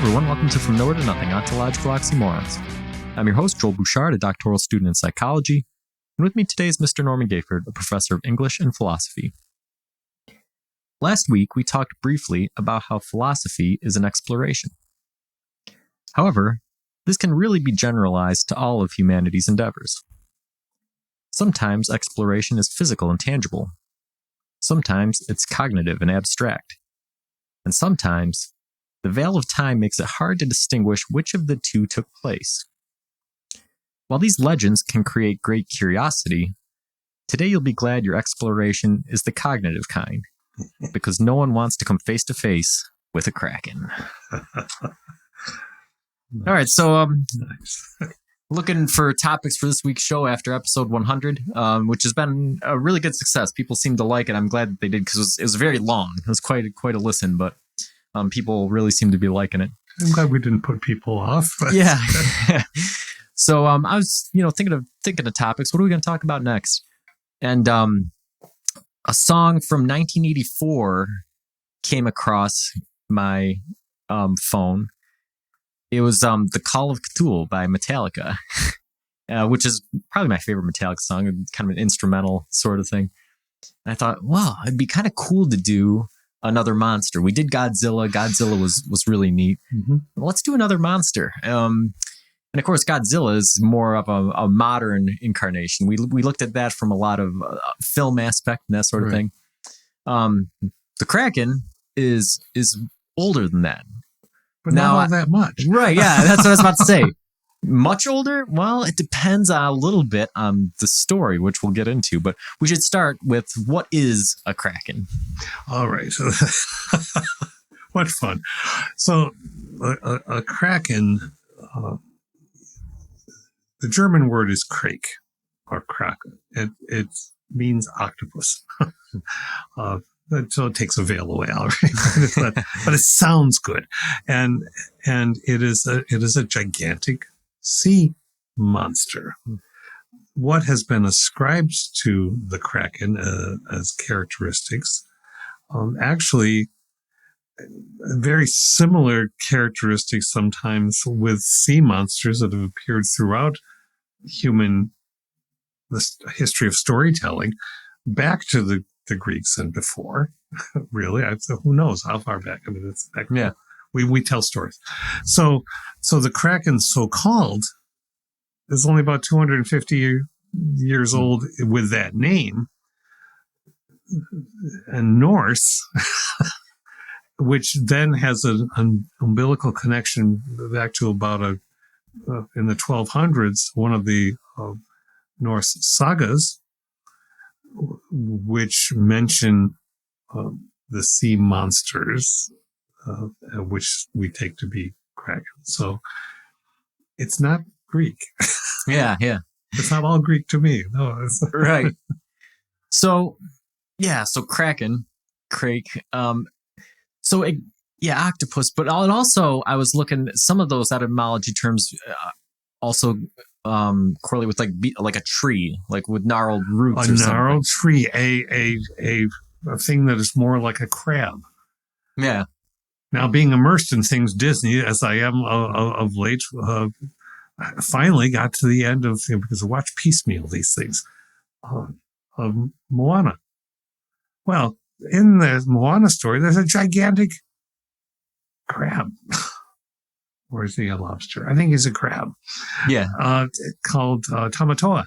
everyone, welcome to From Nowhere to Nothing, Ontological Oxymorons. I'm your host, Joel Bouchard, a doctoral student in psychology, and with me today is Mr. Norman Gayford, a professor of English and philosophy. Last week, we talked briefly about how philosophy is an exploration. However, this can really be generalized to all of humanity's endeavors. Sometimes exploration is physical and tangible. Sometimes it's cognitive and abstract. And sometimes the veil of time makes it hard to distinguish which of the two took place. While these legends can create great curiosity, today you'll be glad your exploration is the cognitive kind, because no one wants to come face to face with a Kraken. All right, so looking for topics for this week's show after episode 100, which has been a really good success. People seem to like it. I'm glad that they did because it was very long. It was quite a listen, but people really seem to be liking it. I'm glad we didn't put people off. Yeah. So I was, thinking of topics. What are we going to talk about next? And a song from 1984 came across my phone. It was The Call of Cthulhu by Metallica, which is probably my favorite Metallica song, kind of an instrumental sort of thing. And I thought, wow, it'd be kind of cool to do another monster. We did Godzilla. Godzilla was really neat. Mm-hmm. Let's do another monster. And of course, Godzilla is more of a modern incarnation. We looked at that from a lot of film aspect and that sort of thing. The Kraken is older than that. But now, not all that much. Right, yeah, that's what I was about to say. Much older? Well, it depends a little bit on the story, which we'll get into. But we should start with, what is a Kraken? All right. So, what fun. So, a Kraken, the German word is Krake, or Kraken. It means octopus. So it takes a veil away, all right? but it sounds good. And it is a gigantic sea monster. What has been ascribed to the Kraken as characteristics, actually very similar characteristics sometimes with sea monsters that have appeared throughout the history of storytelling, back to the Greeks and before, really. Who knows how far back? I mean, it's back. Yeah. We tell stories. So the Kraken, so-called, is only about 250 years old with that name. And Norse, which then has an umbilical connection back to about in the 1200s, one of the Norse sagas, which mention the sea monsters, which we take to be Kraken. So it's not Greek. Yeah. It's not all Greek to me. No, right. So Kraken, Krake. Octopus. But also, I was looking, some of those etymology terms also correlate with like a tree, like with gnarled roots. A gnarled tree, a thing that is more like a crab. Yeah. Now, being immersed in things Disney, as I am of late, I finally got to the end of, because I watch piecemeal these things, of Moana. Well, in the Moana story, there's a gigantic crab. Or is he a lobster? I think he's a crab. Yeah. Called Tamatoa.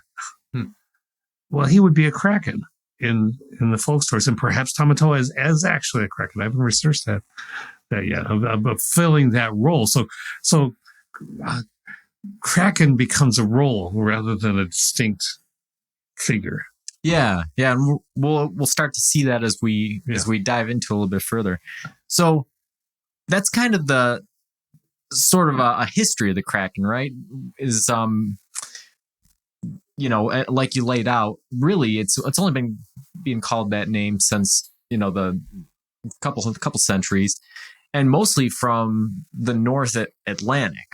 Well, he would be a Kraken in the folk stories, and perhaps Tamatoa is actually a Kraken. I haven't researched that yet, of filling that role. So Kraken becomes a role rather than a distinct figure. Yeah, and we'll start to see that as we dive into a little bit further. So that's kind of the sort of a history of the Kraken, right? Is like you laid out, really it's only been being called that name since the couple centuries, and mostly from the North Atlantic,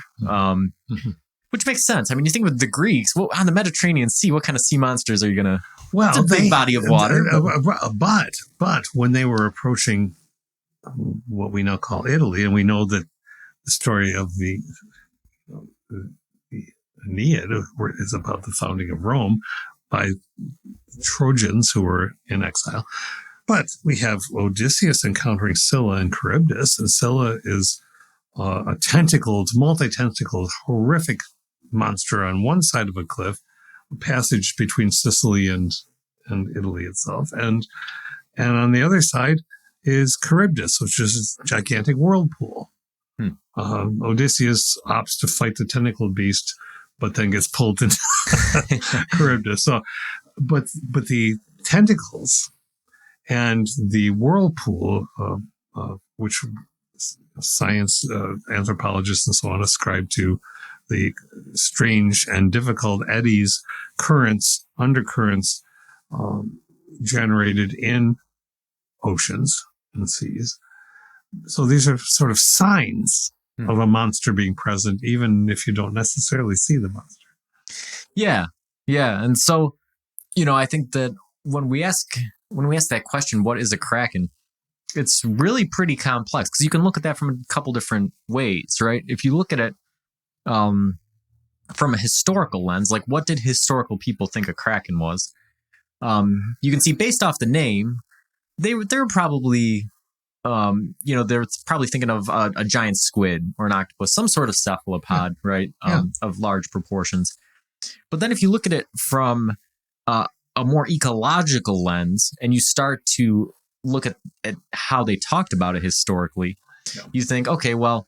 which makes sense. I mean, you think with the Greeks, well, on the Mediterranean Sea, what kind of sea monsters are you gonna? Well, it's a big body of water. But when they were approaching what we now call Italy, and we know that story of the Aeneid is about the founding of Rome by Trojans who were in exile. But we have Odysseus encountering Scylla and Charybdis, and Scylla is a tentacled, multi-tentacled, horrific monster on one side of a cliff, a passage between Sicily and Italy itself, and on the other side is Charybdis, which is a gigantic whirlpool. Odysseus opts to fight the tentacled beast, but then gets pulled into Charybdis. So, but the tentacles and the whirlpool, which science anthropologists and so on ascribe to the strange and difficult eddies, currents, undercurrents generated in oceans and seas. So these are sort of signs of a monster being present, even if you don't necessarily see the monster. Yeah. And so, I think that when we ask that question, what is a Kraken? It's really pretty complex because you can look at that from a couple different ways, right? If you look at it from a historical lens, like what did historical people think a Kraken was? You can see based off the name, they were probably, they're probably thinking of a giant squid or an octopus, some sort of cephalopod, right? Of large proportions. But then if you look at it from a more ecological lens and you start to look at how they talked about it historically, you think, okay, well,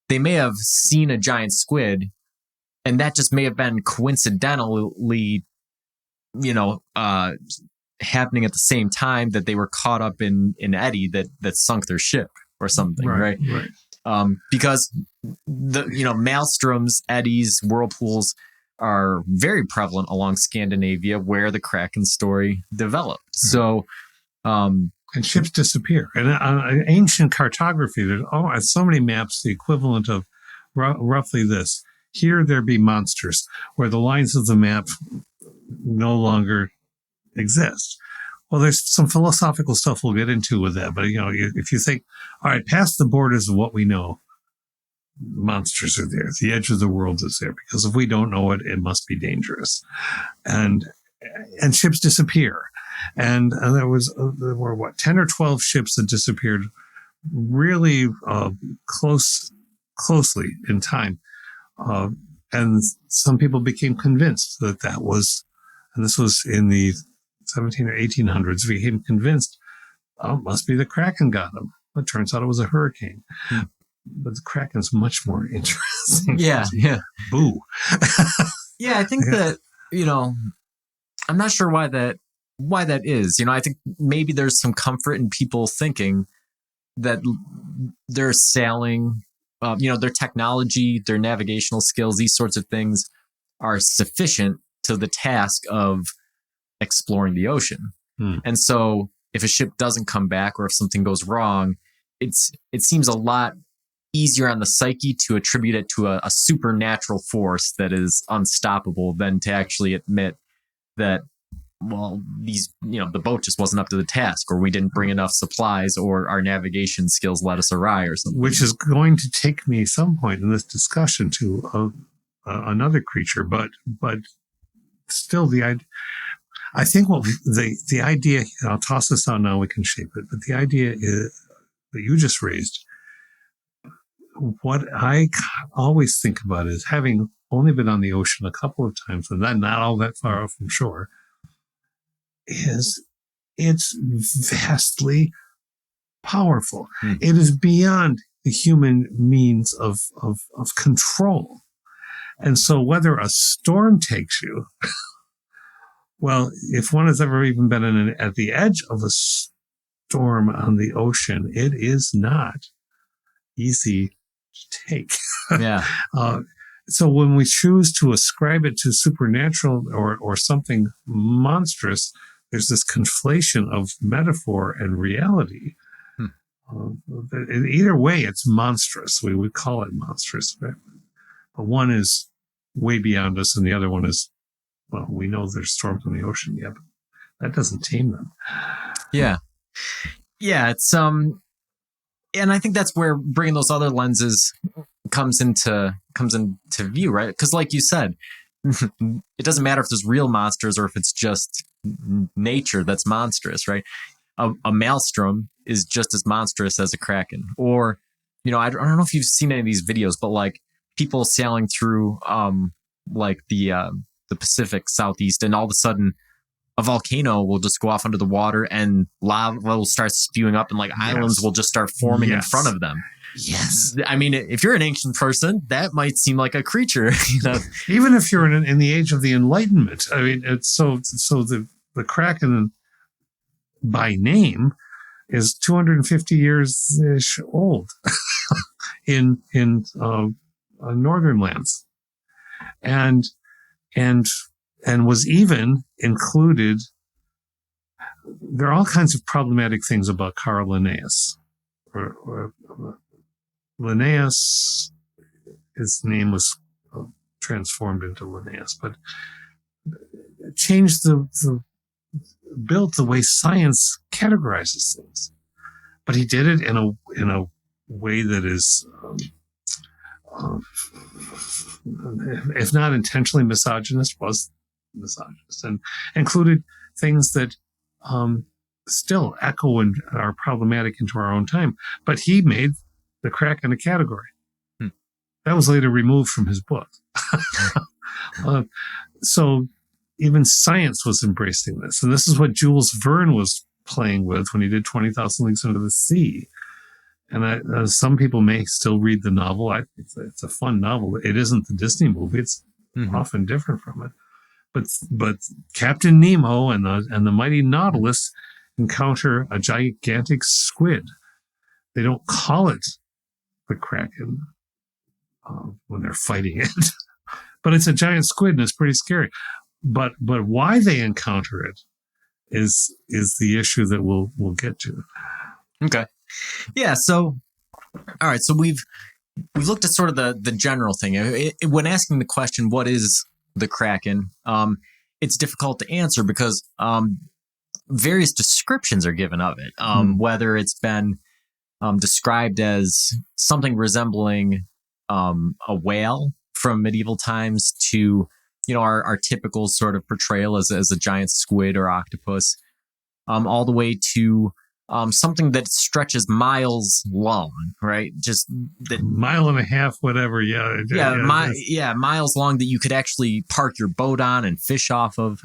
they may have seen a giant squid and that just may have been coincidentally, happening at the same time that they were caught up in an eddy that sunk their ship or something, right? Because maelstroms, eddies, whirlpools are very prevalent along Scandinavia where the Kraken story developed. So, and ships disappear. And on ancient cartography, there's so many maps, the equivalent of roughly this. Here there be monsters, where the lines of the map no longer exist. Well, there's some philosophical stuff we'll get into with that. But, if you think, all right, past the borders of what we know, monsters are there. The edge of the world is there, because if we don't know it, it must be dangerous. And ships disappear. And there were 10 or 12 ships that disappeared really closely in time. And some people became convinced that was, and this was in the 17 or 1800s, became convinced, it must be the Kraken got them. It turns out it was a hurricane. But the Kraken's much more interesting. Yeah. Boo. Yeah, I think that, I'm not sure why that is. I think maybe there's some comfort in people thinking that they're sailing, their technology, their navigational skills, these sorts of things are sufficient to the task of exploring the ocean. And so if a ship doesn't come back or if something goes wrong, it seems a lot easier on the psyche to attribute it to a supernatural force that is unstoppable than to actually admit that, well, the boat just wasn't up to the task, or we didn't bring enough supplies, or our navigation skills led us awry or something. Which is going to take me some point in this discussion to another creature, but still I think the idea, I'll toss this out now, we can shape it, but the idea is that you just raised, what I always think about is, having only been on the ocean a couple of times, and then not all that far from shore, is it's vastly powerful. It is beyond the human means of control. And so whether a storm takes you, well, if one has ever even been at the edge of a storm on the ocean, it is not easy to take. Yeah. So when we choose to ascribe it to supernatural or something monstrous, there's this conflation of metaphor and reality. Either way, it's monstrous. We would call it monstrous. But one is way beyond us, and the other one is, well, we know there's storms in the ocean, but that doesn't tame them. Yeah. Yeah, it's and I think that's where bringing those other lenses comes into view, right? Because like you said, it doesn't matter if there's real monsters or if it's just nature that's monstrous, right? A maelstrom is just as monstrous as a kraken. Or, I don't know if you've seen any of these videos, but like people sailing through like the Pacific Southeast, and all of a sudden a volcano will just go off under the water and lava will start spewing up, and like islands will just start forming in front of them. Yes. I mean, if you're an ancient person, that might seem like a creature. Even if you're in the age of the Enlightenment, I mean, it's so the Kraken by name is 250 years ish old in northern lands, and was even included. There are all kinds of problematic things about Carl Linnaeus. Linnaeus, his name was transformed into Linnaeus, but changed built the way science categorizes things. But he did it in a way that is, if not intentionally misogynist, was misogynist, and included things that still echo and are problematic into our own time. But he made the Kraken a category. That was later removed from his book. So even science was embracing this. And this is what Jules Verne was playing with when he did 20,000 Leagues Under the Sea. And some people may still read the novel. It's a fun novel. It isn't the Disney movie. It's often different from it. But Captain Nemo and the mighty Nautilus encounter a gigantic squid. They don't call it the Kraken when they're fighting it, but it's a giant squid and it's pretty scary. But why they encounter it is the issue that we'll get to. Okay. Yeah. So, all right. So we've looked at sort of the general thing. When asking the question, what is the Kraken? It's difficult to answer because various descriptions are given of it. Whether it's been described as something resembling a whale from medieval times to, our typical sort of portrayal as a giant squid or octopus, all the way to something that stretches miles long, right? Just that mile and a half, whatever. Miles long that you could actually park your boat on and fish off of.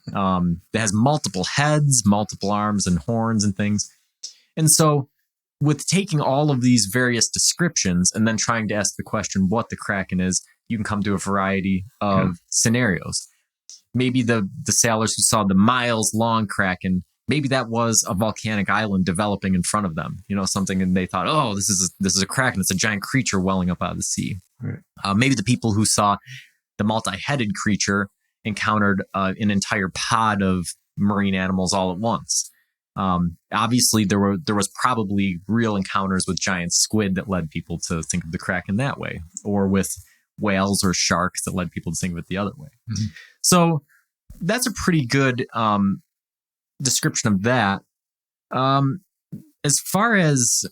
That has multiple heads, multiple arms and horns and things. And so with taking all of these various descriptions and then trying to ask the question what the Kraken is, you can come to a variety of scenarios. Maybe the sailors who saw the miles-long Kraken, maybe that was a volcanic island developing in front of them, something, and they thought, oh, this is a Kraken. It's a giant creature welling up out of the sea. Right. Maybe the people who saw the multi-headed creature encountered an entire pod of marine animals all at once. Obviously, there was probably real encounters with giant squid that led people to think of the Kraken that way, or with whales or sharks that led people to think of it the other way. Mm-hmm. So that's a pretty good description of that. As far as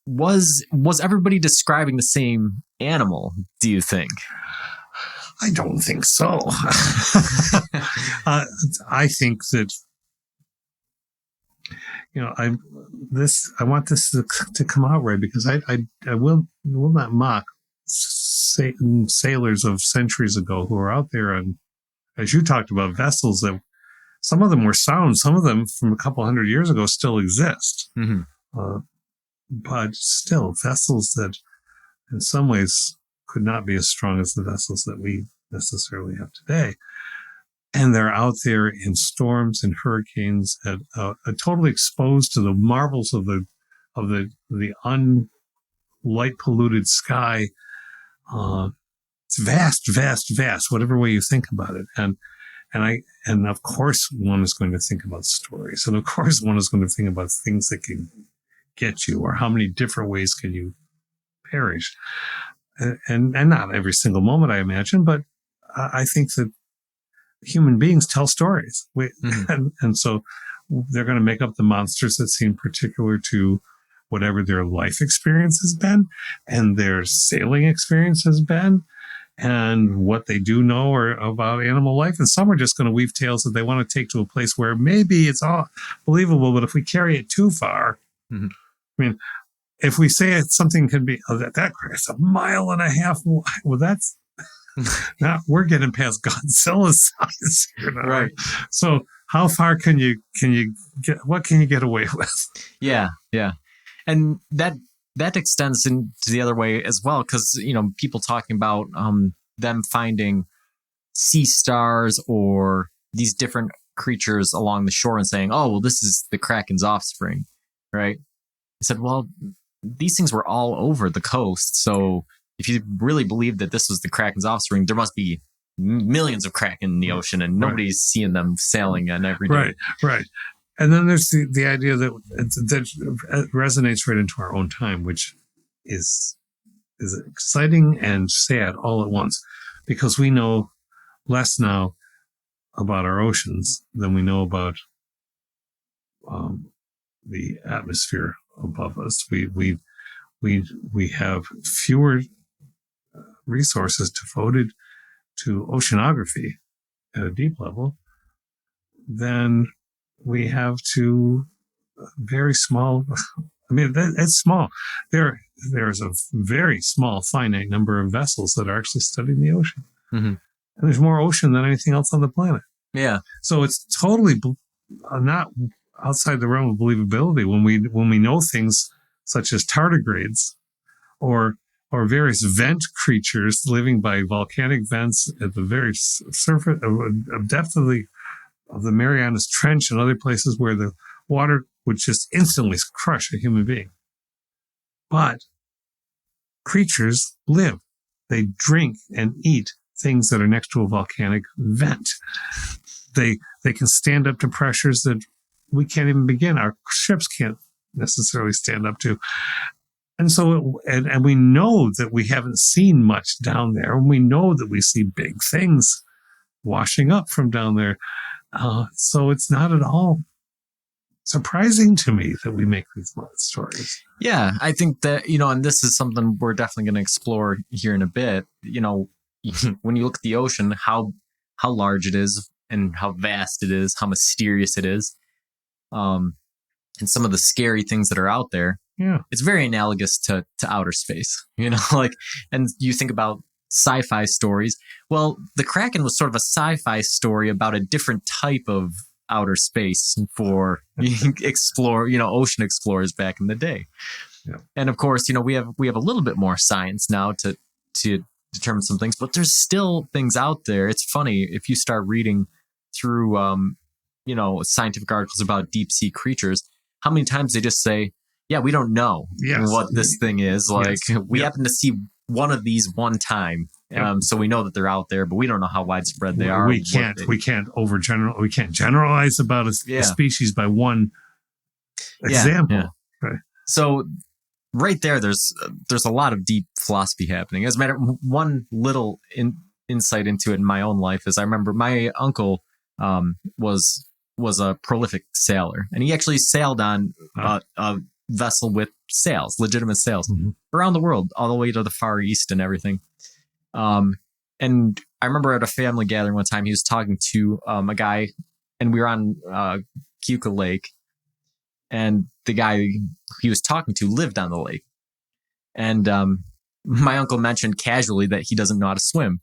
was everybody describing the same animal, do you think? I don't think so. I think that I want this to come out right, because I will not mock sailors of centuries ago who are out there, and as you talked about, vessels that some of them were sound, some of them from a couple hundred years ago still exist. Mm-hmm. But still, vessels that in some ways could not be as strong as the vessels that we necessarily have today. And they're out there in storms and hurricanes, and totally exposed to the marvels of the unlight polluted sky. It's vast, whatever way you think about it. And of course one is going to think about stories. And of course one is going to think about things that can get you, or how many different ways can you perish. And not every single moment, I imagine, but I think that human beings tell stories. And so they're going to make up the monsters that seem particular to whatever their life experience has been and their sailing experience has been and what they do know or about animal life. And some are just going to weave tales that they want to take to a place where maybe it's all believable, but if we carry it too far, I mean, if we say something can be it's a mile and a half, well, that's now we're getting past Godzilla's size, right? So how far can you get? What can you get away with? Yeah, and that extends into the other way as well, because people talking about them finding sea stars or these different creatures along the shore and saying, "Oh, well, this is the Kraken's offspring," right? I said, well, these things were all over the coast. So if you really believe that this was the Kraken's offspring, there must be millions of Kraken in the ocean and nobody's seeing them sailing on every day. Right. And then there's the idea that resonates right into our own time, which is exciting and sad all at once, because we know less now about our oceans than we know about the atmosphere above us. We have fewer resources devoted to oceanography at a deep level than we have to very small. I mean, it's small. There's a very small, finite number of vessels that are actually studying the ocean, and there's more ocean than anything else on the planet. Yeah. So it's totally not outside the realm of believability when we know things such as tardigrades or various vent creatures living by volcanic vents at the very surface of depth of the Marianas Trench and other places where the water would just instantly crush a human being. But creatures live. They drink and eat things that are next to a volcanic vent. They can stand up to pressures that we can't even begin. Our ships can't necessarily stand up to. And so, and we know that we haven't seen much down there. And we know that we see big things washing up from down there. So it's not at all surprising to me that we make these stories. Yeah, I think that, and this is something we're definitely going to explore here in a bit. When you look at the ocean, how large it is and how vast it is, how mysterious it is. And some of the scary things that are out there. Yeah. It's very analogous to outer space, and you think about sci-fi stories. Well, the Kraken was sort of a sci-fi story about a different type of outer space for ocean explorers back in the day. Yeah. And of course, we have a little bit more science now to determine some things, but there's still things out there. It's funny if you start reading through scientific articles about deep sea creatures, how many times they just say, yeah, we don't know what this thing is. Like, we happen to see one of these one time. So we know that they're out there, but we don't know how widespread they are. We can't generalize about a species by one example. Yeah. Right. So right there's a lot of deep philosophy happening. As a matter, one little insight into it in my own life is I remember my uncle was a prolific sailor, and he actually sailed on a vessel with sails, legitimate sails, around the world, all the way to the Far East and everything. And I remember at a family gathering one time, he was talking to a guy, and we were on Keuka Lake, and the guy he was talking to lived on the lake. And my uncle mentioned casually that he doesn't know how to swim.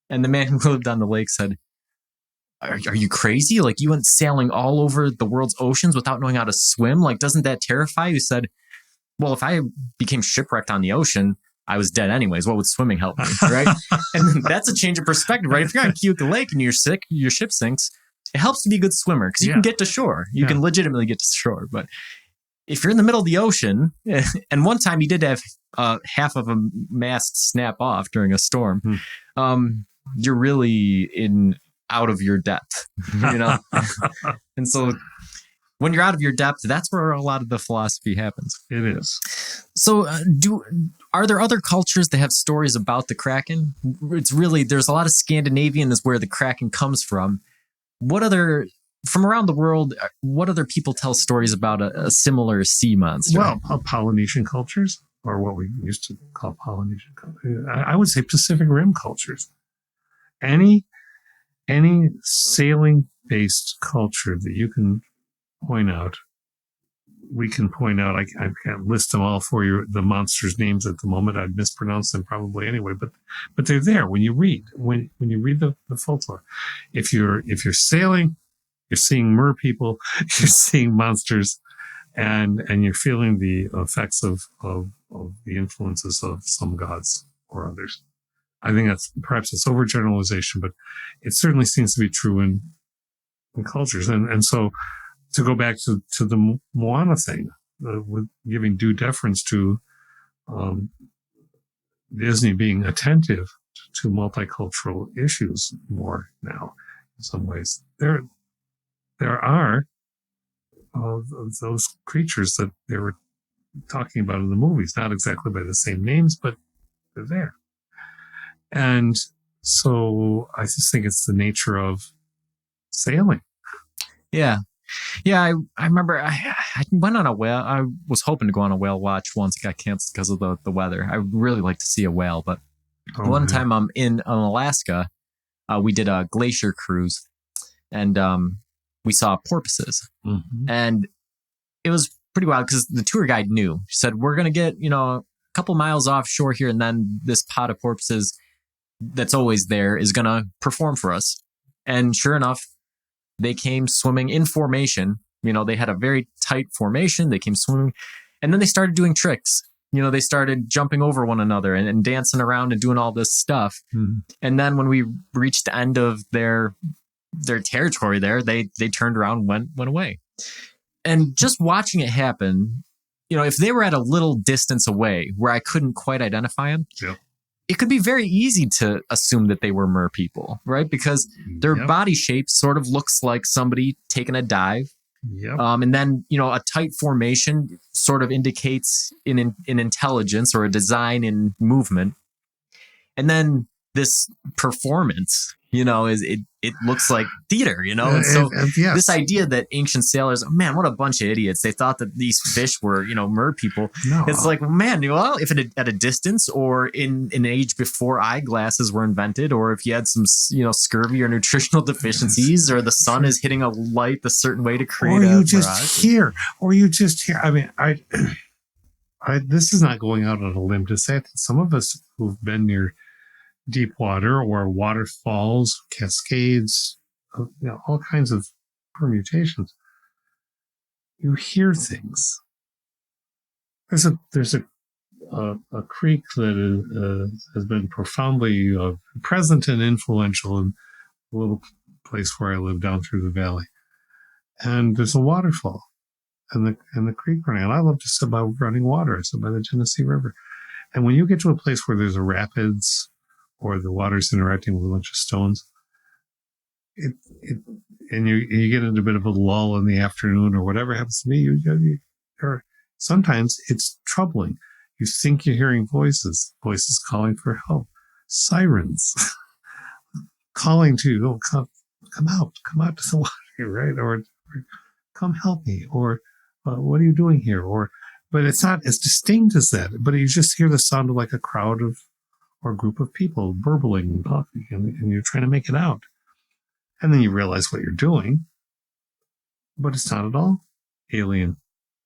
And the man who lived on the lake said, Are you crazy? Like, you went sailing all over the world's oceans without knowing how to swim? Like, doesn't that terrify you? He said, well, if I became shipwrecked on the ocean, I was dead anyways. What would swimming help me? Right? And that's a change of perspective, right? If you're on Keuka Lake and you're sick, your ship sinks, it helps to be a good swimmer because you can get to shore. You can legitimately get to shore. But if you're in the middle of the ocean, and one time he did have half of a mast snap off during a storm, you're really out of your depth, And so when you're out of your depth, that's where a lot of the philosophy happens. It is. So are there other cultures that have stories about the Kraken? It's really, there's a lot of Scandinavian is where the Kraken comes from. What other from around the world, what other people tell stories about a similar sea monster? Well, Polynesian cultures, or what we used to call Polynesian cultures. I would say Pacific Rim cultures. Any sailing-based culture that you can point out, we can point out. I can't list them all for you, the monsters' names at the moment. I'd mispronounce them probably anyway, but they're there when you read the folklore. If you're sailing, you're seeing mer people, you're seeing monsters, and you're feeling the effects of the influences of some gods or others. I think that's perhaps it's overgeneralization, but it certainly seems to be true in cultures. And so to go back to the Moana thing, with giving due deference to Disney being attentive to multicultural issues more now, in some ways, there are those creatures that they were talking about in the movies, not exactly by the same names, but they're there. And so I just think it's the nature of sailing. Yeah. I remember I went on a whale. I was hoping to go on a whale watch once. It got canceled because of the weather. I would really like to see a whale, but one time I'm in Alaska, we did a glacier cruise, and we saw porpoises. Mm-hmm. And it was pretty wild because the tour guide knew. She said, we're going to get, a couple miles offshore here, and then this pod of porpoises that's always there is going to perform for us. And sure enough, they came swimming in formation. They had a very tight formation. They came swimming, and then they started doing tricks. They started jumping over one another and dancing around and doing all this stuff. Mm-hmm. And then when we reached the end of their territory there, they turned around and went away. And just watching it happen, if they were at a little distance away where I couldn't quite identify them, yeah, it could be very easy to assume that they were mer people, right? Because their body shape sort of looks like somebody taking a dive. Yep. And then, a tight formation sort of indicates an intelligence or a design in movement. And then this performance, it looks like theater, And so yes. This idea that ancient sailors, man, what a bunch of idiots. They thought that these fish were, mer people. No. It's like, man, if at a distance or in an age before eyeglasses were invented, or if you had some, scurvy or nutritional deficiencies, or the sun is hitting a light a certain way to create or you just hear. I mean, I this is not going out on a limb to say that some of us who've been near deep water or waterfalls, cascades, all kinds of permutations, you hear things. There's a creek that has been profoundly present and influential in a little place where I live down through the valley, and there's a waterfall, and the creek running. And I love to sit by running water. I sit by the Genesee River, and when you get to a place where there's a rapids, or the water's interacting with a bunch of stones, and you get into a bit of a lull in the afternoon or whatever happens to be, or sometimes it's troubling. You think you're hearing voices calling for help, sirens calling to you, come out to the water, right? Or come help me, or what are you doing here? But it's not as distinct as that, but you just hear the sound of like a crowd of, or a group of people burbling and talking, and you're trying to make it out. And then you realize what you're doing, but it's not at all alien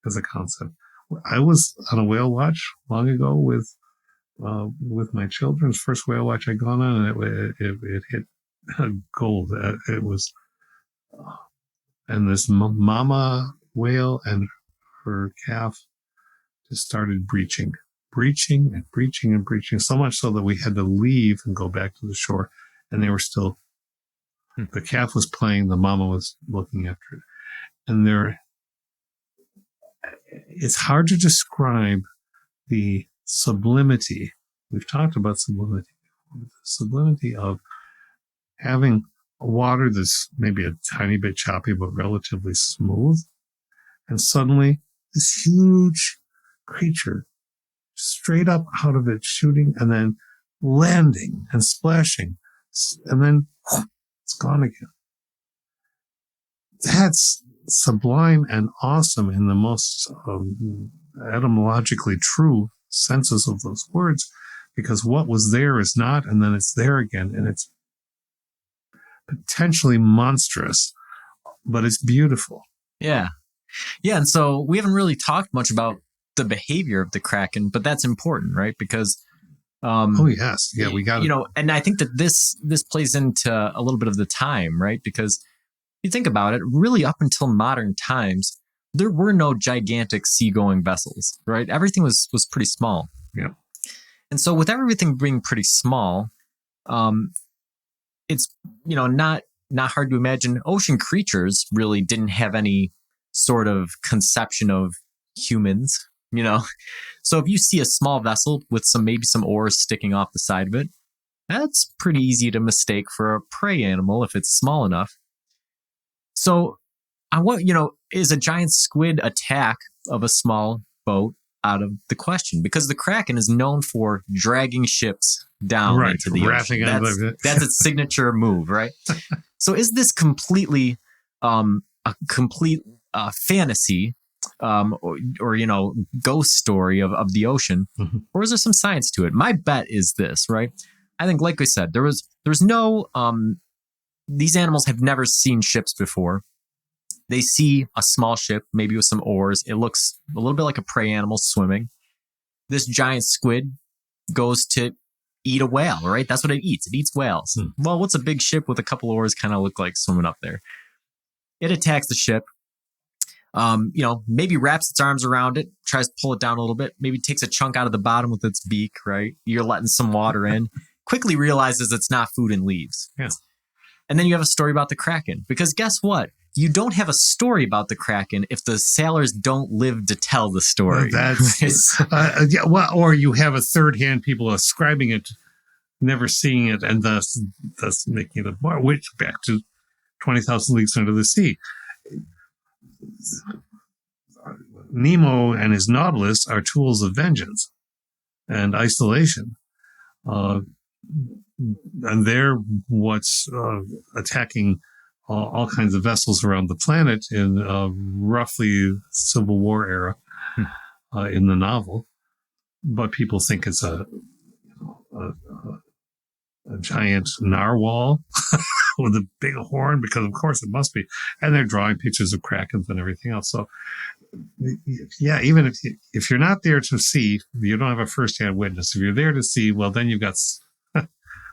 as a concept. I was on a whale watch long ago with my children's first whale watch I'd gone on, and it hit gold. It was, and this mama whale and her calf just started breaching, so much so that we had to leave and go back to the shore, and they were still, the calf was playing, the mama was looking after it. And it's hard to describe the sublimity. We've talked about sublimity. The sublimity of having water that's maybe a tiny bit choppy, but relatively smooth. And suddenly this huge creature straight up out of it, shooting and then landing and splashing, and then it's gone again. that's sublime and awesome in the most etymologically true senses of those words, because what was there is not, and then it's there again, and it's potentially monstrous, but it's beautiful. Yeah. Yeah. And so we haven't really talked much about the behavior of the Kraken, but that's important, right? Because, oh, yes. Yeah, we got it. And I think that this plays into a little bit of the time, right? Because you think about it, really up until modern times, there were no gigantic seagoing vessels, right? Everything was pretty small. Yeah. And so with everything being pretty small, it's, not hard to imagine ocean creatures really didn't have any sort of conception of humans, So if you see a small vessel with maybe some oars sticking off the side of it, that's pretty easy to mistake for a prey animal if it's small enough. So is a giant squid attack of a small boat out of the question? Because the Kraken is known for dragging ships down into the ocean. That's its signature move, right? So is this completely a complete fantasy or ghost story of the ocean, mm-hmm. or is there some science to it? My bet is this, right? I think, like I said, there's no these animals have never seen ships before. They see a small ship, maybe with some oars. It looks a little bit like a prey animal swimming. This giant squid goes to eat a whale, right? That's what it eats. It eats whales. Well, what's a big ship with a couple oars kind of look like swimming up there? It attacks the ship. Maybe wraps its arms around it, tries to pull it down a little bit, maybe takes a chunk out of the bottom with its beak, right? You're letting some water in, quickly realizes it's not food and leaves. Yeah. And then you have a story about the Kraken, because guess what? You don't have a story about the Kraken if the sailors don't live to tell the story. That's or you have a third-hand people ascribing it, never seeing it, and thus making it more. Which back to 20,000 Leagues Under the Sea. Nemo and his Nautilus are tools of vengeance and isolation, and they're what's attacking all kinds of vessels around the planet in roughly Civil War era in the novel. But people think it's a giant narwhal with a big horn, because of course it must be. And they're drawing pictures of krakens and everything else. So yeah, even if you're not there to see, you don't have a first-hand witness. If you're there to see, well, then you've got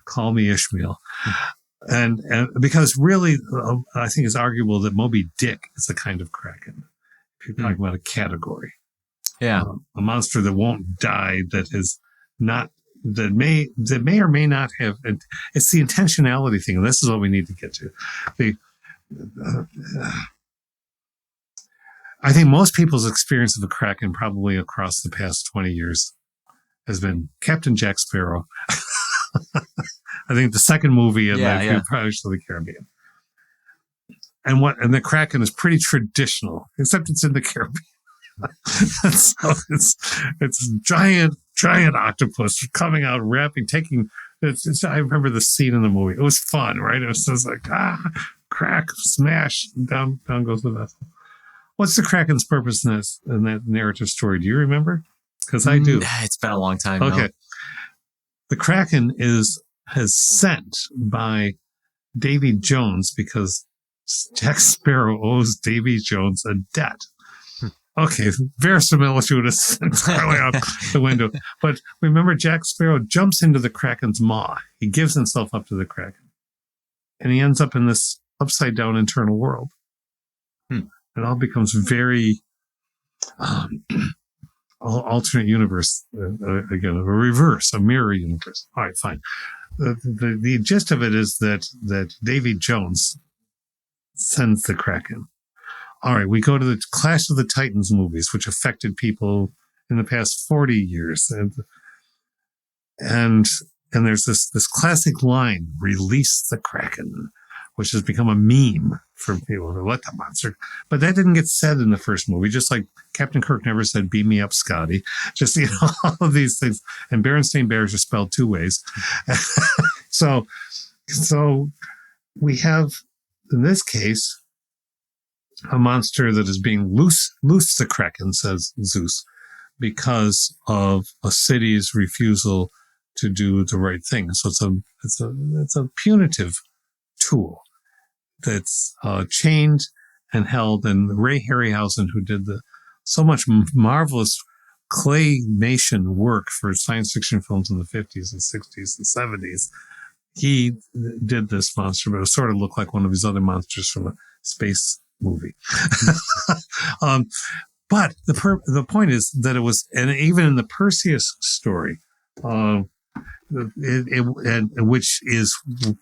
call me Ishmael. And because really, I think it's arguable that Moby Dick is a kind of kraken. If you're talking about a category. Yeah. A monster that won't die, that is not, that may or may not have, and it's the intentionality thing. And this is what we need to get to. I think most people's experience of a kraken, probably across the past 20 years, has been Captain Jack Sparrow. I think the second movie in the Pirates of the Caribbean. And the Kraken is pretty traditional, except it's in the Caribbean. So it's giant octopus coming out, rapping, taking. I remember the scene in the movie. It was fun, right? It was just like crack, smash, down goes the vessel. What's the Kraken's purpose in that narrative story? Do you remember? Because I do. It's been a long time. Okay, now. The Kraken is sent by Davy Jones because Jack Sparrow owes Davy Jones a debt. Okay, verisimilitude is entirely out the window. But remember, Jack Sparrow jumps into the Kraken's maw. He gives himself up to the Kraken. And he ends up in this upside-down internal world. It all becomes very alternate universe. Again, a reverse, a mirror universe. All right, fine. The gist of it is that Davy Jones sends the Kraken. All right, we go to the Clash of the Titans movies, which affected people in the past 40 years. And there's this classic line, "Release the Kraken," which has become a meme for people to let the monster. But that didn't get said in the first movie, just like Captain Kirk never said, "Beam me up, Scotty." Just, all of these things. And Berenstain Bears are spelled two ways. So we have, in this case, a monster that is being loose the Kraken, says Zeus, because of a city's refusal to do the right thing. So it's a punitive tool that's chained and held. And Ray Harryhausen, who did so much marvelous claymation work for science fiction films in the 50s and 60s and 70s, he did this monster, but it sort of looked like one of his other monsters from a space movie. But the point is that it was, and even in the Perseus story, which is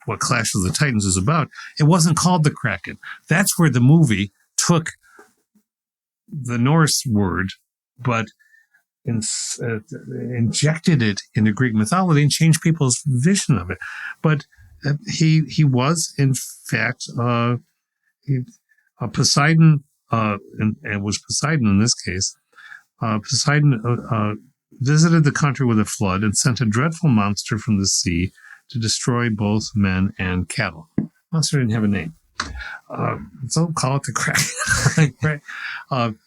what Clash of the Titans is about, it wasn't called the Kraken. That's where the movie took the Norse word, but injected it into Greek mythology and changed people's vision of it. But he was, in fact, Poseidon, and it was Poseidon in this case. Poseidon visited the country with a flood and sent a dreadful monster from the sea to destroy both men and cattle. The monster didn't have a name. So call it the Kraken. Right?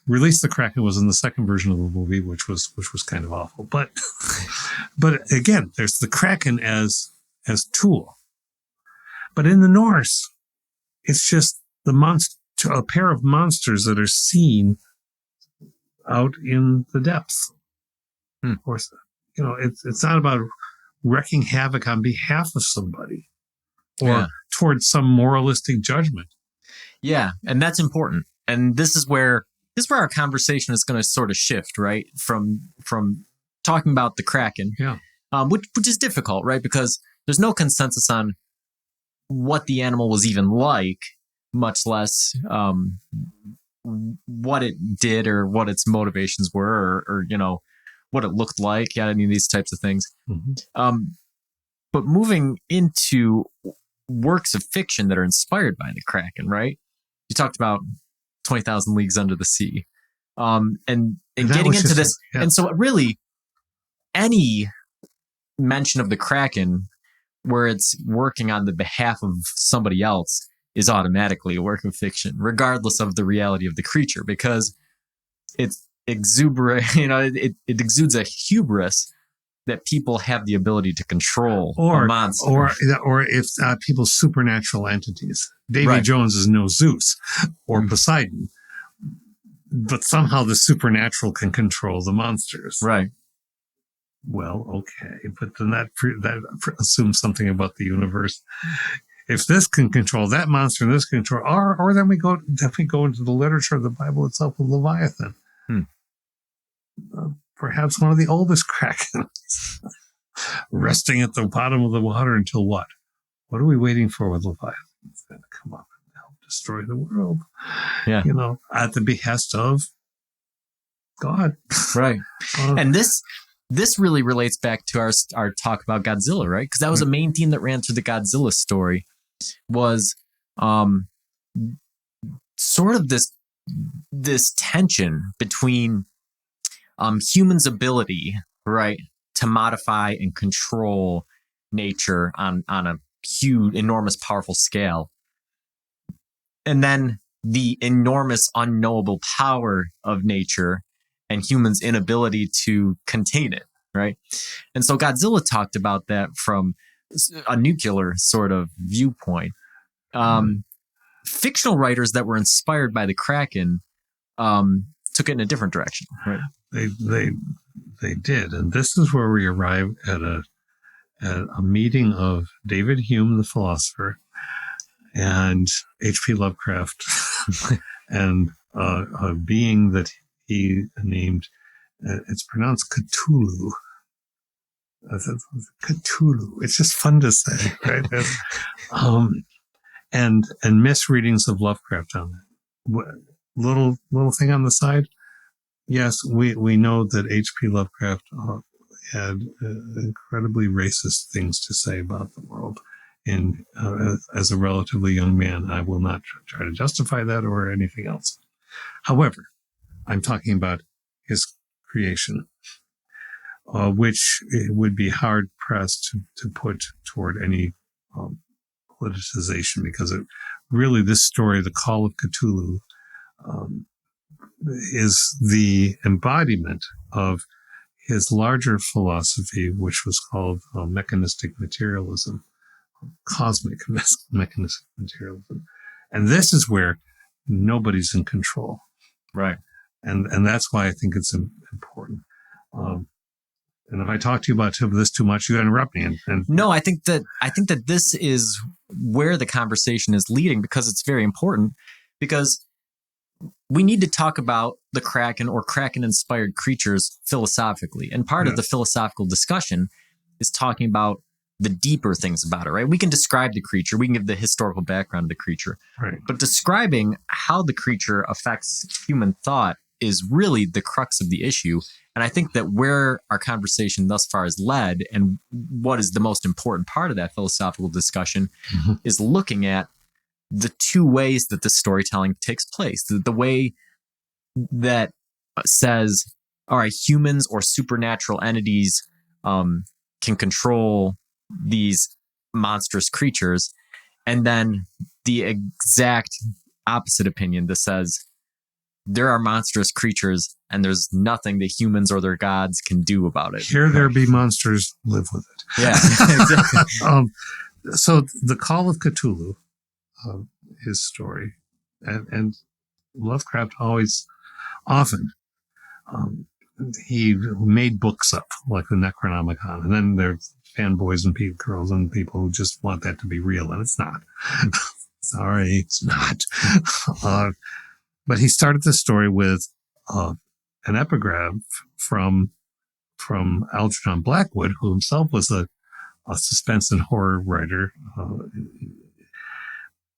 Release the Kraken was in the second version of the movie, which was kind of awful. But again, there's the Kraken as tool. But in the Norse, it's just a pair of monsters that are seen out in the depths. Of course, it's not about wreaking havoc on behalf of somebody or towards some moralistic judgment. Yeah, and that's important. And this is where our conversation is going to sort of shift, right? From talking about the Kraken, which is difficult, right? Because there's no consensus on what the animal was even like, much less what it did or what its motivations were, or what it looked like, any of these types of things. Mm-hmm. But moving into works of fiction that are inspired by the Kraken, right? You talked about 20,000 Leagues Under the Sea, and getting into this. And so really, any mention of the Kraken where it's working on the behalf of somebody else is automatically a work of fiction, regardless of the reality of the creature, because it's exuberant, it exudes a hubris that people have the ability to control a monster. Or if people's supernatural entities. Davy Jones is no Zeus or Poseidon, but somehow the supernatural can control the monsters. Right. Well, okay, but then that assumes something about the universe. If this can control that monster, and this can control, or then we go into the literature of the Bible itself with Leviathan. Perhaps one of the oldest Krakens, resting at the bottom of the water until what? What are we waiting for with Leviathan? It's going to come up and help destroy the world. Yeah. At the behest of God. Right. And this really relates back to our talk about Godzilla, right? Because that was a main theme that ran through the Godzilla story, was sort of this tension between humans' ability, right, to modify and control nature on a huge, enormous, powerful scale, and then the enormous, unknowable power of nature and humans' inability to contain it, right? And so Godzilla talked about that from a nuclear sort of viewpoint. Fictional writers that were inspired by the Kraken took it in a different direction, right? They did, and this is where we arrive at a meeting of David Hume, the philosopher, and H.P. Lovecraft, and a being that he named. It's pronounced Cthulhu. Cthulhu. It's just fun to say, right? And misreadings of Lovecraft on that. Little thing on the side. Yes, we know that H.P. Lovecraft had incredibly racist things to say about the world. And as a relatively young man, I will not try to justify that or anything else. However, I'm talking about his creation, which it would be hard pressed to put toward any politicization, because this story, The Call of Cthulhu, um, is the embodiment of his larger philosophy, which was called mechanistic materialism, cosmic mechanistic materialism. And this is where nobody's in control. Right. And that's why I think it's important. And if I talk to you about this too much, you interrupt me. And no, I think that this is where the conversation is leading, because it's very important, because we need to talk about the Kraken or Kraken-inspired creatures philosophically. And part of the philosophical discussion is talking about the deeper things about it, right? We can describe the creature. We can give the historical background of the creature. Right. But describing how the creature affects human thought is really the crux of the issue. And I think that where our conversation thus far has led, and what is the most important part of that philosophical discussion, is looking at the two ways that the storytelling takes place. The way that says, all right, humans or supernatural entities can control these monstrous creatures. And then the exact opposite opinion that says there are monstrous creatures and there's nothing that humans or their gods can do about it. Here there be monsters, live with it. Yeah, exactly. So the Call of Cthulhu, his story, and Lovecraft often he made books up like the Necronomicon, and then there's fanboys and girls and people who just want that to be real, and it's not. Sorry, it's not. But he started the story with an epigraph from Algernon Blackwood, who himself was a suspense and horror writer.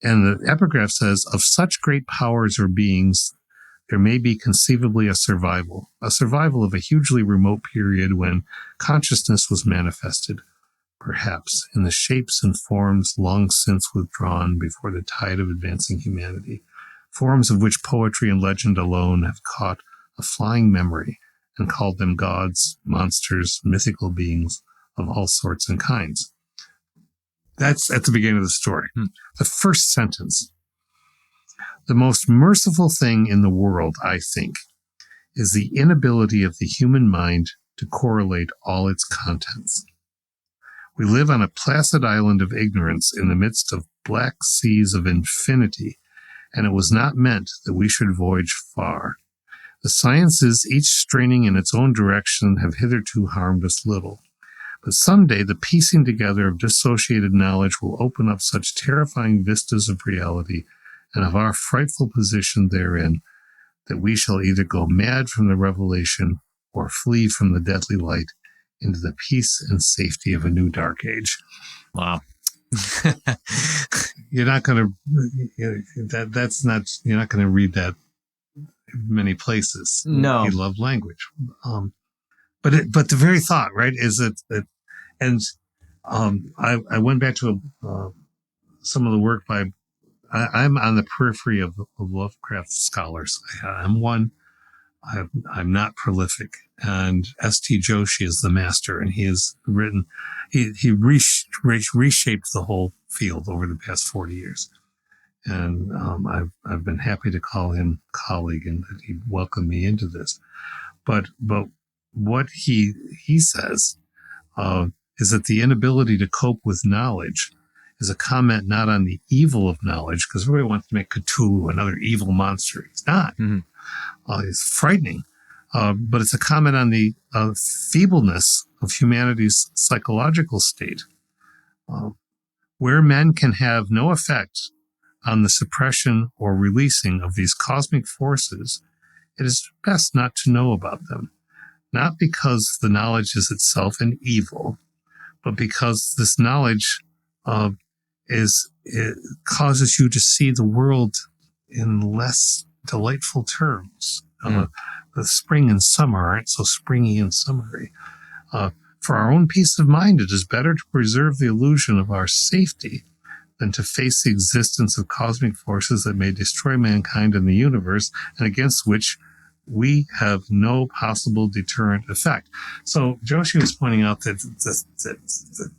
And the epigraph says, "Of such great powers or beings, there may be conceivably a survival of a hugely remote period when consciousness was manifested, perhaps in the shapes and forms long since withdrawn before the tide of advancing humanity, forms of which poetry and legend alone have caught a flying memory and called them gods, monsters, mythical beings of all sorts and kinds." That's at the beginning of the story. The first sentence. "The most merciful thing in the world, I think, is the inability of the human mind to correlate all its contents. We live on a placid island of ignorance in the midst of black seas of infinity, and it was not meant that we should voyage far. The sciences, each straining in its own direction, have hitherto harmed us little. But someday the piecing together of dissociated knowledge will open up such terrifying vistas of reality and of our frightful position therein, that we shall either go mad from the revelation or flee from the deadly light into the peace and safety of a new dark age." Wow. You're not going to, you're not going to read that many places. No. He loved language. But the very thought, right, is that and I went back to some of the work by, I'm on the periphery of Lovecraft scholars. I'm one. I'm not prolific, and S.T. Joshi is the master, and he has written. He reshaped the whole field over the past 40 years, and I've been happy to call him colleague, and that he welcomed me into this. But what he says is that the inability to cope with knowledge is a comment not on the evil of knowledge, because everybody wants to make Cthulhu another evil monster. He's not. It's frightening. But it's a comment on the feebleness of humanity's psychological state, where men can have no effect on the suppression or releasing of these cosmic forces. It is best not to know about them, not because the knowledge is itself an evil, but because this knowledge it causes you to see the world in less delightful terms. The spring and summer aren't so springy and summery. For our own peace of mind, it is better to preserve the illusion of our safety than to face the existence of cosmic forces that may destroy mankind and the universe, and against which we have no possible deterrent effect. So Joshi was pointing out that the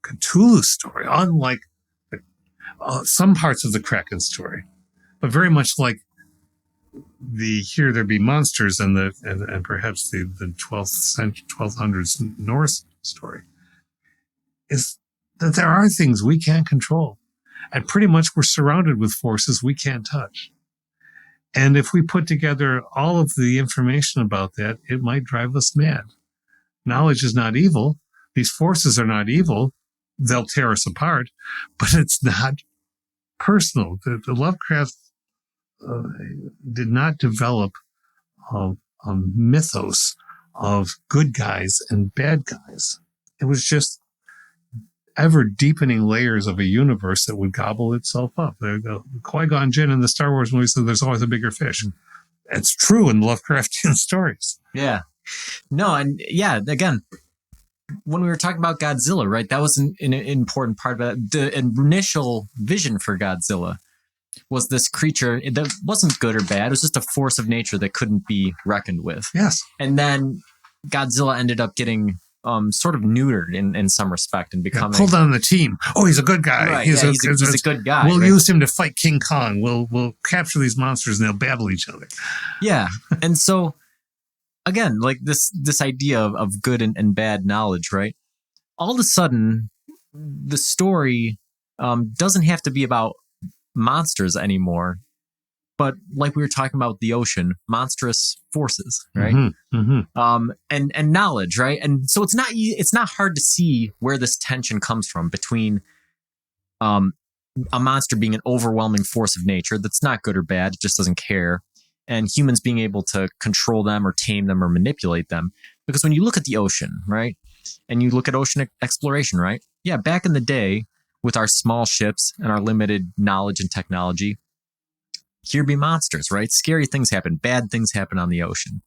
Cthulhu story, unlike some parts of the Kraken story, but very much like here there be monsters and perhaps the 12th century, 1200s Norse story is that there are things we can't control. And pretty much we're surrounded with forces we can't touch. And if we put together all of the information about that, it might drive us mad. Knowledge is not evil. These forces are not evil. They'll tear us apart, but it's not personal. The Lovecraft did not develop a mythos of good guys and bad guys. It was just ever deepening layers of a universe that would gobble itself up. Qui-Gon Jinn in the Star Wars movie said there's always a bigger fish. It's true in Lovecraftian stories. Yeah. No, and yeah, again, when we were talking about Godzilla, right, that was an important part of it. The initial vision for Godzilla was this creature that wasn't good or bad. It was just a force of nature that couldn't be reckoned with. Yes. And then Godzilla ended up getting sort of neutered in some respect and becoming pulled on the team. Oh, he's a good guy. Right, he's a good guy. We'll use him to fight King Kong. We'll capture these monsters and they'll battle each other. Yeah. And so again, like this idea of good and bad knowledge, right? All of a sudden, the story doesn't have to be about monsters anymore, but like we were talking about the ocean, monstrous forces, right? Mm-hmm, mm-hmm. And knowledge, right? And so it's not hard to see where this tension comes from between a monster being an overwhelming force of nature that's not good or bad, it just doesn't care, and humans being able to control them or tame them or manipulate them. Because when you look at the ocean, right, and you look at ocean exploration, right? Yeah, back in the day, with our small ships and our limited knowledge and technology, here be monsters, right? Scary things happen, bad things happen on the ocean.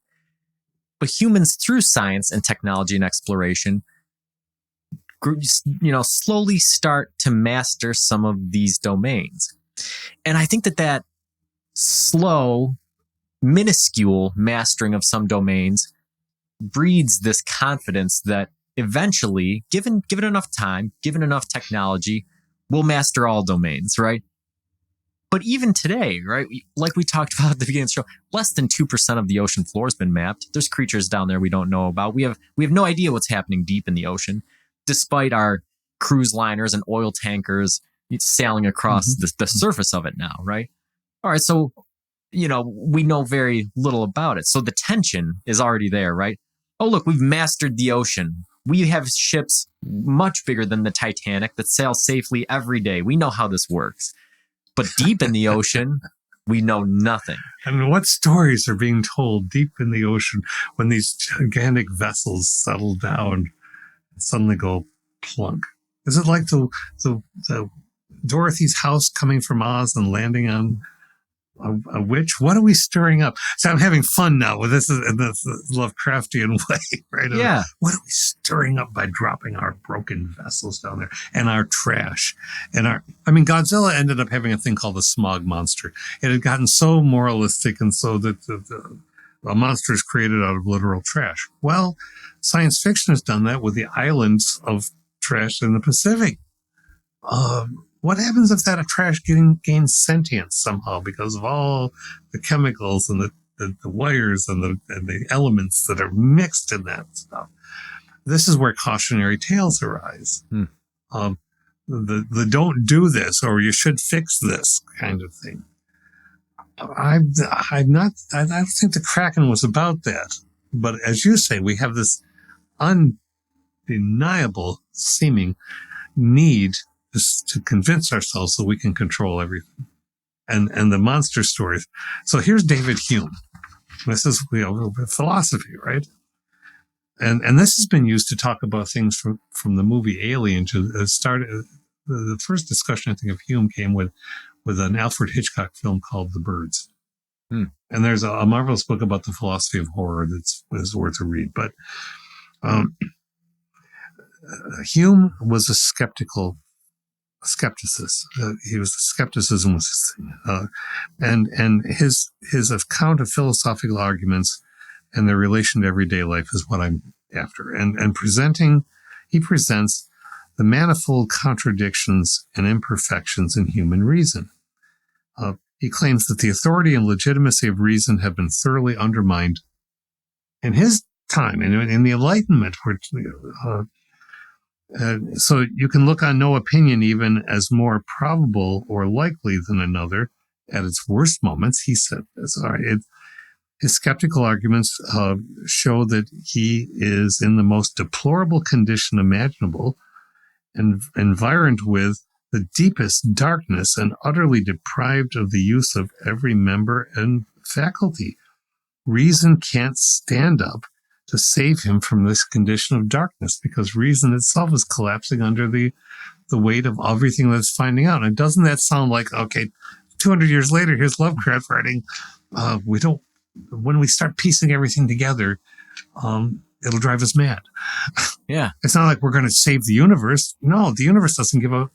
But humans, through science and technology and exploration, slowly start to master some of these domains. And I think that slow, minuscule mastering of some domains breeds this confidence that eventually, given enough time, given enough technology, we'll master all domains, right? But even today, right, like we talked about at the beginning of the show, less than 2% of the ocean floor has been mapped. There's creatures down there we don't know about. We have no idea what's happening deep in the ocean, despite our cruise liners and oil tankers sailing across the surface of it now, right? All right, so, we know very little about it. So the tension is already there, right? Oh, look, we've mastered the ocean. We have ships much bigger than the Titanic that sail safely every day. We know how this works. But deep in the ocean, we know nothing. And what stories are being told deep in the ocean when these gigantic vessels settle down and suddenly go plunk? Is it like the Dorothy's house coming from Oz and landing on a witch? What are we stirring up? So I'm having fun now with this in this Lovecraftian way, right? Yeah. What are we stirring up by dropping our broken vessels down there and our trash and Godzilla ended up having a thing called the smog monster. It had gotten so moralistic and so that the monster is created out of literal trash. Well, science fiction has done that with the islands of trash in the Pacific. What happens if that trash gains sentience somehow because of all the chemicals and the wires and the elements that are mixed in that stuff? This is where cautionary tales arise. The don't do this or you should fix this kind of thing. I don't think the Kraken was about that. But as you say, we have this undeniable seeming need to convince ourselves that we can control everything. And the monster stories. So here's David Hume. This is philosophy, right? And this has been used to talk about things from the movie Alien to start. The first discussion I think of Hume came with an Alfred Hitchcock film called The Birds. And there's a marvelous book about the philosophy of horror that's worth a read. But Hume was a skepticist. Skepticism was his thing. And his account of philosophical arguments and their relation to everyday life is what I'm after. And he presents the manifold contradictions and imperfections in human reason. He claims that the authority and legitimacy of reason have been thoroughly undermined in his time, in the Enlightenment. So you can look on no opinion even as more probable or likely than another at its worst moments. He said, his skeptical arguments show that he is in the most deplorable condition imaginable and environed with the deepest darkness and utterly deprived of the use of every member and faculty. Reason can't stand up to save him from this condition of darkness because reason itself is collapsing under the weight of everything that's finding out. And doesn't that sound like, okay, 200 years later, here's Lovecraft writing, when we start piecing everything together, it'll drive us mad. Yeah. It's not like we're going to save the universe. No, the universe doesn't give a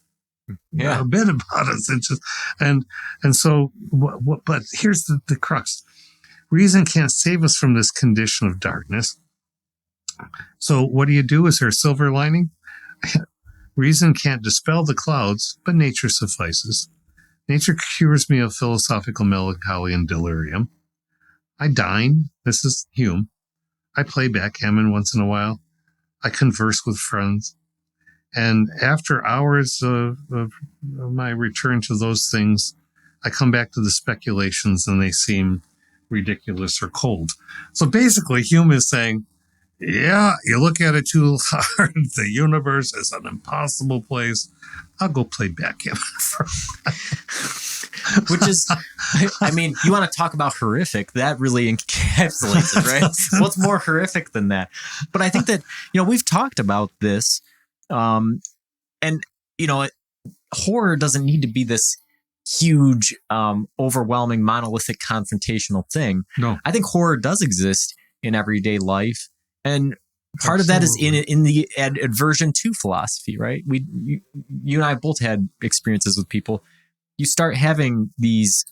bit about us. It's just, so, but here's the crux. Reason can't save us from this condition of darkness. So what do you do? Is there a silver lining? Reason can't dispel the clouds, but nature suffices. Nature cures me of philosophical melancholy and delirium. I dine. This is Hume. I play backgammon once in a while. I converse with friends. And after hours of my return to those things, I come back to the speculations and they seem ridiculous or cold. So basically, Hume is saying, yeah, you look at it too hard. The universe is an impossible place. I'll go play backgammon for a while. Which is, I mean, you want to talk about horrific. That really encapsulates it, right? What's more horrific than that? But I think that, we've talked about this. And, horror doesn't need to be this huge, overwhelming, monolithic, confrontational thing. No. I think horror does exist in everyday life. And part of that is in the aversion to philosophy, right? You and I both had experiences with people. You start having these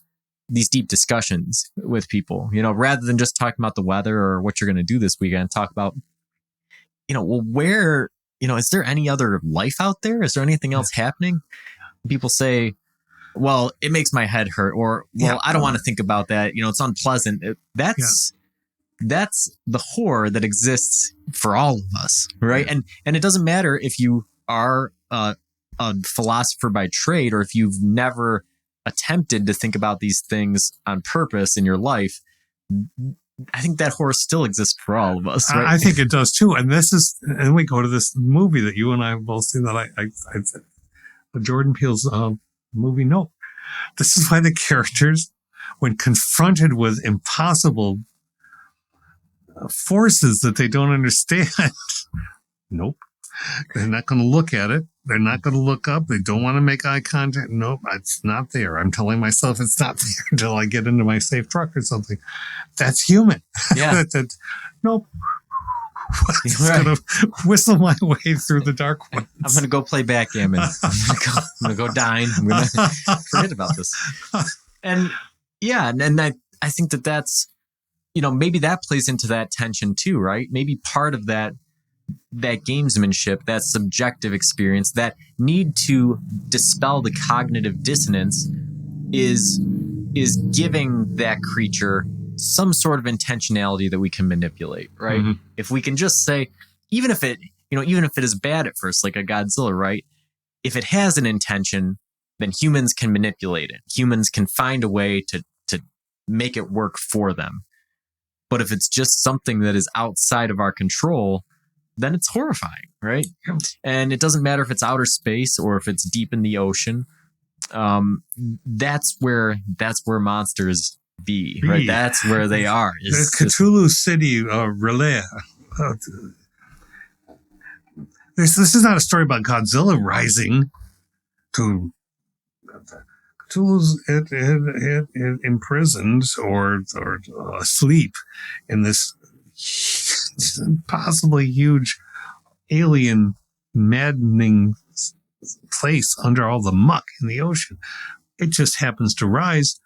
deep discussions with people, rather than just talking about the weather or what you're going to do this weekend. Talk about, where, is there any other life out there? Is there anything else happening? People say, well, it makes my head hurt, or, well, I don't want to think about that. It's unpleasant. That's the horror that exists for all of us, right? Yeah. And it doesn't matter if you are a philosopher by trade or if you've never attempted to think about these things on purpose in your life. I think that horror still exists for all of us, right? I think it does too. And we go to this movie that you and I have both seen, that I Jordan Peele's movie Nope. This is why the characters, when confronted with impossible forces that they don't understand, nope, they're not going to look at it. They're not going to look up. They don't want to make eye contact. Nope, it's not there. I'm telling myself it's not there until I get into my safe truck or something. That's human. Yeah. Nope. I'm just going to whistle my way through the dark ones. I'm going to go play backgammon. I'm going to go dine. I'm going to forget about this. And I think that's, maybe that plays into that tension too, right? Maybe part of that gamesmanship, that subjective experience, that need to dispel the cognitive dissonance is giving that creature some sort of intentionality that we can manipulate, right? Mm-hmm. If we can just say, even if it is bad at first, like a Godzilla, right? If it has an intention, then humans can manipulate it. Humans can find a way to make it work for them. But if it's just something that is outside of our control, then it's horrifying, right? And it doesn't matter if it's outer space or if it's deep in the ocean. That's where monsters be, right? That's where they are. The Cthulhu City Relay. This is not a story about Godzilla rising to Cthulhu's imprisoned or asleep in this possibly huge alien maddening place under all the muck in the ocean. It just happens to rise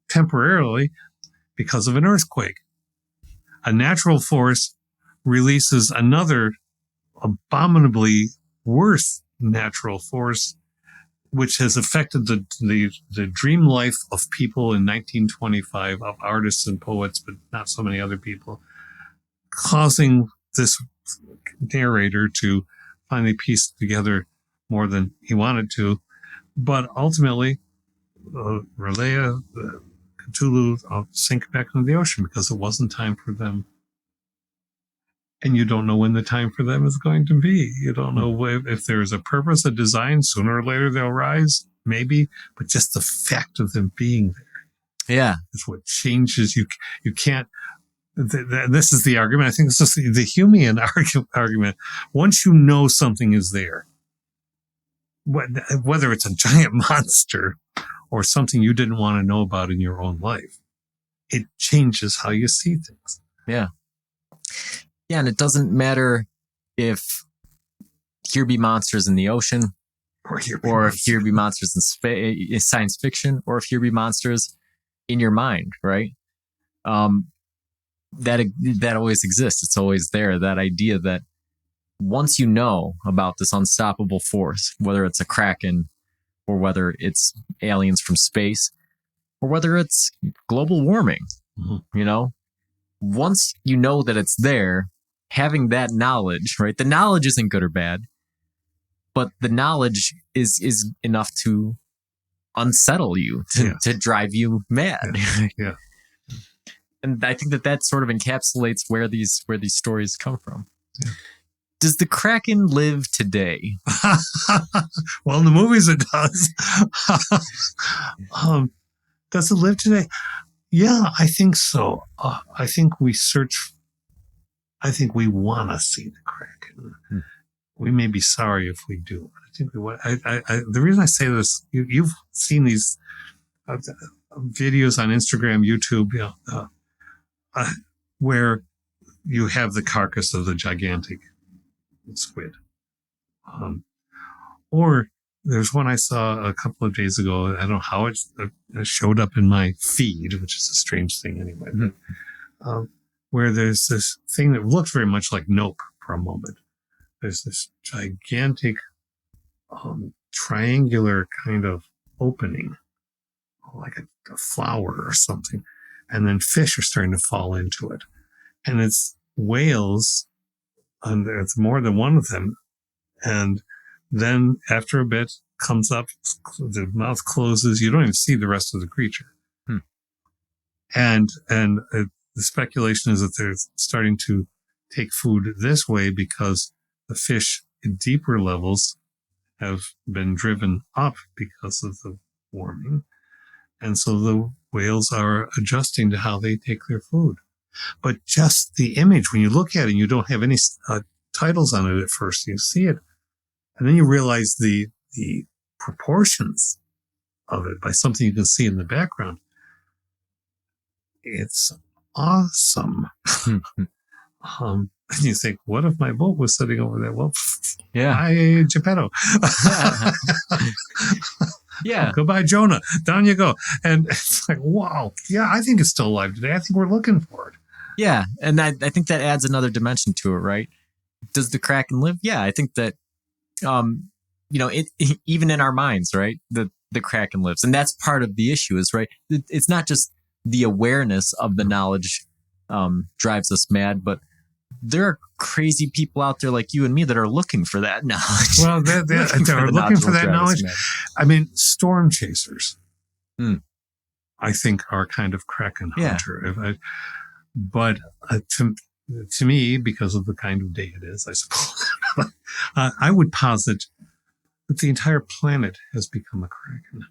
temporarily because of an earthquake. A natural force releases another abominably worse natural force which has affected the dream life of people in 1925, of artists and poets, but not so many other people, causing this narrator to finally piece together more than he wanted to. But ultimately, R'lyeh, Cthulhu, sink back into the ocean because it wasn't time for them. And you don't know when the time for them is going to be. You don't know if there's a purpose, a design. Sooner or later they'll rise, maybe. But just the fact of them being there, is what changes. You can't. This is the argument. I think this is the Humean argument. Once you know something is there, whether it's a giant monster or something you didn't want to know about in your own life, it changes how you see things. Yeah. Yeah, and it doesn't matter if here be monsters in the ocean, or if here be monsters in science fiction, or if here be monsters in your mind, right? That always exists. It's always there. That idea that once you know about this unstoppable force, whether it's a Kraken, or whether it's aliens from space, or whether it's global warming, once you know that it's there, having that knowledge, right? The knowledge isn't good or bad, but the knowledge is enough to unsettle you, to drive you mad. Yeah. And I think that sort of encapsulates where these stories come from. Yeah. Does the Kraken live today? Well, in the movies it does. Does it live today? Yeah, I think so. I think we want to see the Kraken. We may be sorry if we do. I think we want. The reason I say this, you've seen these videos on Instagram, YouTube, where you have the carcass of the gigantic squid. Or there's one I saw a couple of days ago. I don't know how it showed up in my feed, which is a strange thing anyway. But, where there's this thing that looked very much like Nope for a moment. There's this gigantic triangular kind of opening, like a flower or something. And then fish are starting to fall into it. And it's whales, and there's more than one of them. And then after a bit comes up, the mouth closes. You don't even see the rest of the creature. And the speculation is that they're starting to take food this way because the fish in deeper levels have been driven up because of the warming. And so the whales are adjusting to how they take their food. But just the image, when you look at it, you don't have any titles on it at first. You see it. And then you realize the proportions of it by something you can see in the background. It's awesome. And you think, what if my boat was sitting over there? Well, hi, Geppetto. Yeah. Goodbye, Jonah. Down you go. And it's like, wow. Yeah, I think it's still alive today. I think we're looking for it. Yeah. And I think that adds another dimension to it, right? Does the Kraken live? Yeah, I think that, even in our minds, right? The Kraken lives. And that's part of the issue is, right? It's not just the awareness of the knowledge drives us mad, but there are crazy people out there like you and me that are looking for that knowledge. Well, they're looking for that knowledge. I mean, storm chasers, I think, are kind of Kraken hunter. But to me, because of the kind of day it is, I suppose, I would posit that the entire planet has become a Kraken.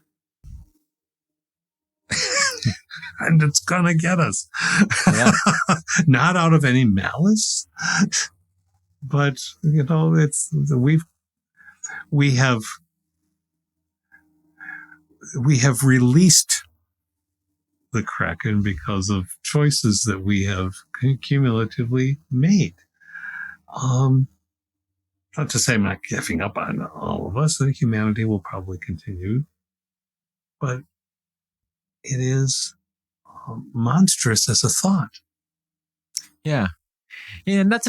And it's gonna get us. Yeah. Not out of any malice, but it's we have released the Kraken because of choices that we have cumulatively made. Not to say I'm not giving up on all of us. The humanity will probably continue, but it is monstrous as a thought. Yeah. And that's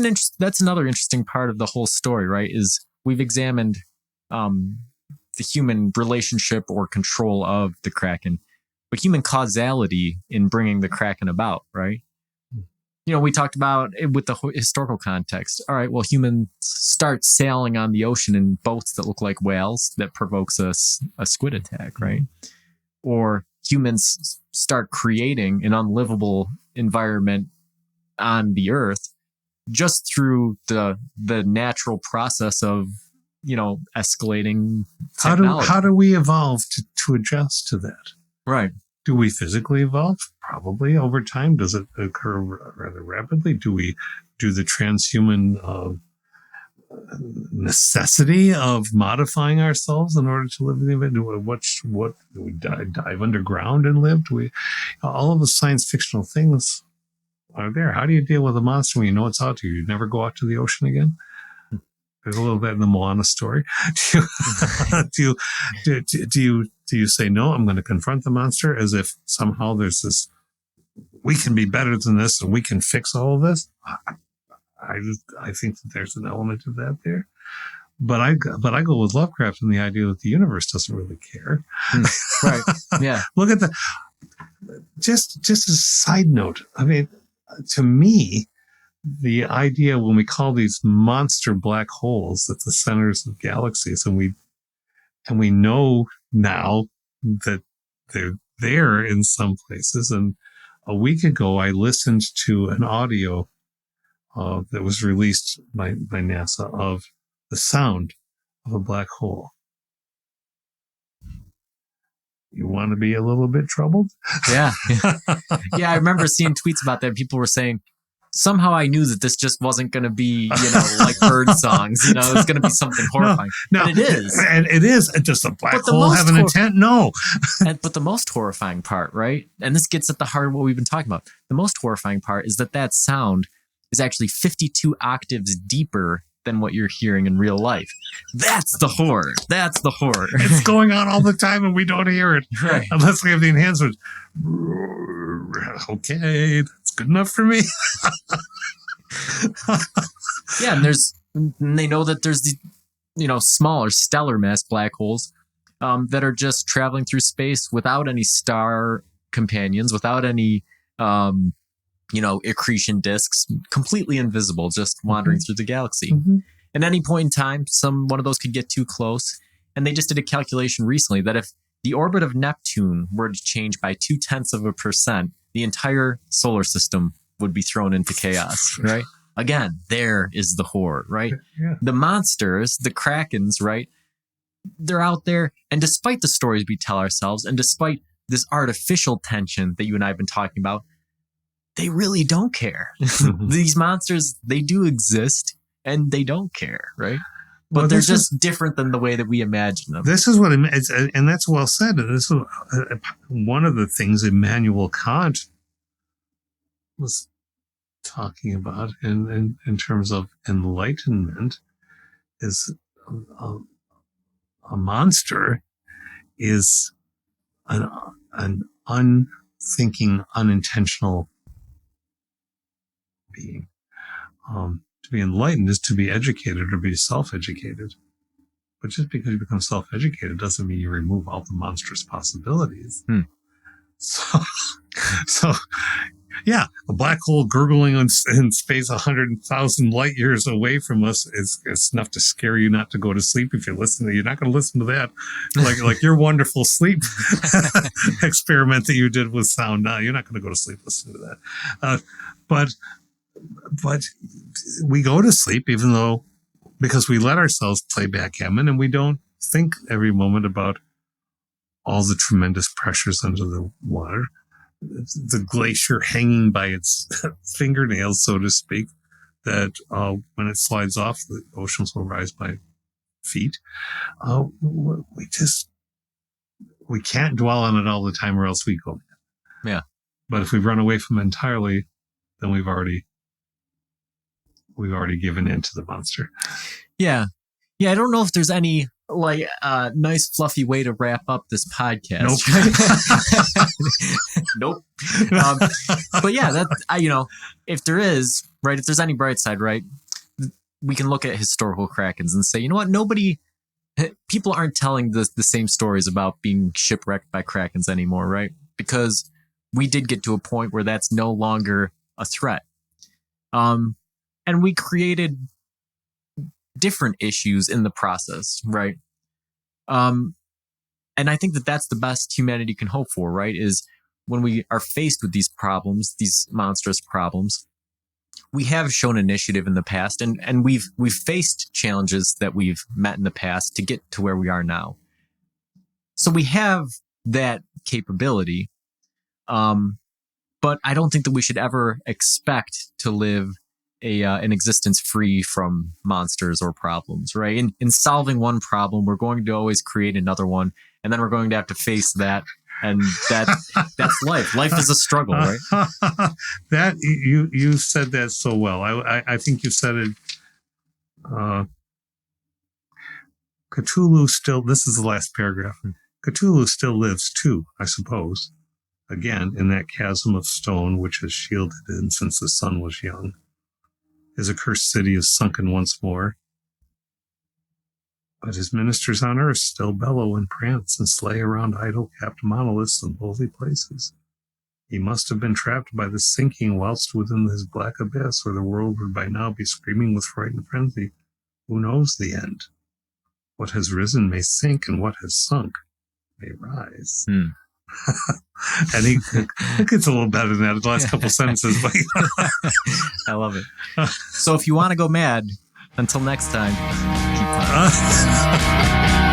another interesting part of the whole story, right? Is we've examined the the human relationship or control of the Kraken, but human causality in bringing the Kraken about, right? We talked about it with the historical context. All right, well, humans start sailing on the ocean in boats that look like whales that provokes a squid attack, right? Or humans start creating an unlivable environment on the earth just through the natural process of, escalating technology. How do we evolve to adjust to that? Right. Do we physically evolve? Probably over time. Does it occur rather rapidly? Do we do the transhuman necessity of modifying ourselves in order to live in the event? Do we dive underground and live? All of the science fictional things are there. How do you deal with a monster when you know it's out to you? You never go out to the ocean again? There's a little bit in the Moana story. Do you say, no, I'm going to confront the monster, as if somehow there's this, we can be better than this and we can fix all of this? I think that there's an element of that there. But I go with Lovecraft and the idea that the universe doesn't really care. Right. Yeah. Look at just as a side note. I mean, to me, the idea when we call these monster black holes at the centers of galaxies, and we know now that they're there in some places. And a week ago, I listened to an audio that was released by NASA of the sound of a black hole. You want to be a little bit troubled? Yeah. Yeah, I remember seeing tweets about that. People were saying, somehow I knew that this just wasn't going to be, like bird songs. It's going to be something horrifying. No, and it is. And it is. Does the black hole have an intent? No. But the most horrifying part, right? And this gets at the heart of what we've been talking about. The most horrifying part is that sound is actually 52 octaves deeper than what you're hearing in real life. That's the horror. That's the horror. It's going on all the time and we don't hear it. Right. Unless we have the enhancement. Okay, that's good enough for me. Yeah, and they know that there's the smaller stellar mass black holes that are just traveling through space without any star companions, without any accretion disks, completely invisible, just wandering through the galaxy. At any point in time, one of those could get too close. And they just did a calculation recently that if the orbit of Neptune were to change by 0.2%, the entire solar system would be thrown into chaos, right? Again, there is the horror, right? Yeah. The monsters, the Krakens, right? They're out there. And despite the stories we tell ourselves, and despite this artificial tension that you and I have been talking about, they really don't care. These monsters, they do exist and they don't care, right? But they're just different than the way that we imagine them. This is what and that's well said. This is one of the things Immanuel Kant was talking about in terms of enlightenment is a monster is an unthinking, unintentional being. To be enlightened is to be educated or be self-educated. But just because you become self-educated doesn't mean you remove all the monstrous possibilities. So yeah, a black hole gurgling in space 100,000 light years away from us is enough to scare you not to go to sleep. If you listen to, you're not going to listen to that, like your wonderful sleep experiment that you did with sound. No, you're not going to go to sleep listening to that. But we go to sleep because we let ourselves play backgammon and we don't think every moment about all the tremendous pressures under the water, the glacier hanging by its fingernails, so to speak, that when it slides off, the oceans will rise by feet. We can't dwell on it all the time or else we go. Yeah. But if we run away from it entirely, then we've already given in to the monster. Yeah. I don't know if there's any nice fluffy way to wrap up this podcast. Nope. But yeah, if there is, right, if there's any bright side, right, we can look at historical Krakens and say, you know what, nobody people aren't telling the same stories about being shipwrecked by Krakens anymore, right? Because we did get to a point where that's no longer a threat. And we created different issues in the process, right? And I think that that's the best humanity can hope for, right? Is when we are faced with these problems, these monstrous problems, we have shown initiative in the past, and we've faced challenges that we've met in the past to get to where we are now. So we have that capability, but I don't think that we should ever expect to live an existence free from monsters or problems, right? In solving one problem, we're going to always create another one, and then we're going to have to face that. And that's life. Life is a struggle, right? That you said that so well. I think you said it. Cthulhu still. This is the last paragraph. Cthulhu still lives too, I suppose. Again, in that chasm of stone which has shielded him since the sun was young. His accursed city is sunken once more. But his ministers on earth still bellow and prance and slay around idol-capped monoliths in lowly places. He must have been trapped by the sinking whilst within his black abyss, or the world would by now be screaming with frightened frenzy. Who knows the end? What has risen may sink, and what has sunk may rise. And it gets a little better than that in the last couple sentences. But I love it. So if you want to go mad, until next time, keep on.